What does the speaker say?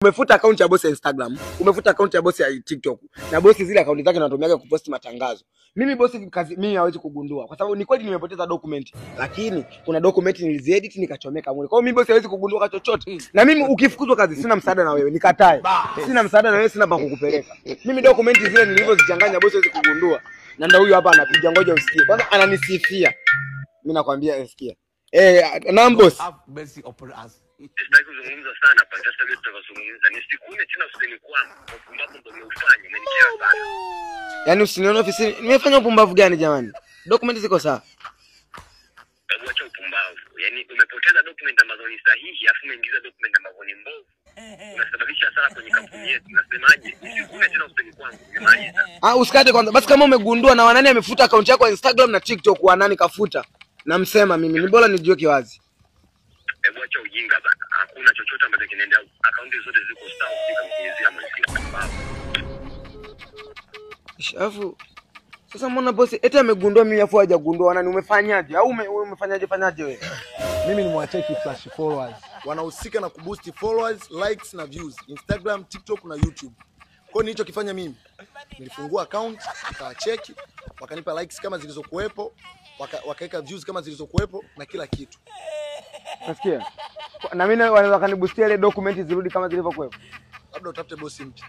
Umefuta account ya bosi ya Instagram, umefuta account ya bosi ya TikTok. Na bosi zile account zake anatumiaga kuposti matangazo. Mimi bosi kazi mimi hawezi kugundua kwa sababu ni kweli nimepoteza document, lakini kuna document niliziedit nikachomeka mule. Kwa hiyo mimi bosi hawezi kugundua kwa chochote. Na mimi ukifukuzwa kazi sina msaada na wewe, nikatae. Sina msaada na wewe, sina pa kukupeleka. Mimi document zile nilivyozichanganya bosi hawezi kugundua. Na ndio huyu hapa anapiga, ngoja usikie. Kwanza ananisifia. Mimi nakwambia sikia. Na bosi Sitaki kuzungumza sana kwa sasa, leo tutazungumza. Nisikune tena usini kwangu. Upumbavu ndio umeufanya, umenikia sana. Yaani usinione ofisini. Nimefanya upumbavu gani jamani? Document ziko sawa. Hebu acha upumbavu. Yaani umepoteza document ambazo ni sahihi, afu umeingiza document ambazo ni mbovu. Unasababisha hasara kwenye kampuni yetu. Nasemaje? Nisikune tena usini kwangu. Nimaliza. Usikate kwanza. Basi kama umegundua na wanani amefuta account yako ya Instagram na TikTok, wanani kafuta? Namsema mimi, ni bora nijue kiwazi. Hebu acha ujinga bana. Hakuna chochote ambacho kinaenda. Akaunti zote ziko sawa, sikamkizia mwenyewe. Shafu. Sasa mbona bosi eti amegundua mimi afu hajagundua, wanani umefanyaje? Au umefanyaje wewe? Mimi nimewacheki flash followers. Wanahusika na kuboost followers, likes na views. Instagram, TikTok na YouTube. Kwa hiyo nilichokifanya mimi, nilifungua account, nikawacheki, wakanipa likes kama zilizokuepo, wakaweka views kama zilizokuepo na kila kitu. Nasikia. Na mimi wanaweza kaniboostia ile document zirudi kama zilivyokuepo. Labda utafute bosi mpya.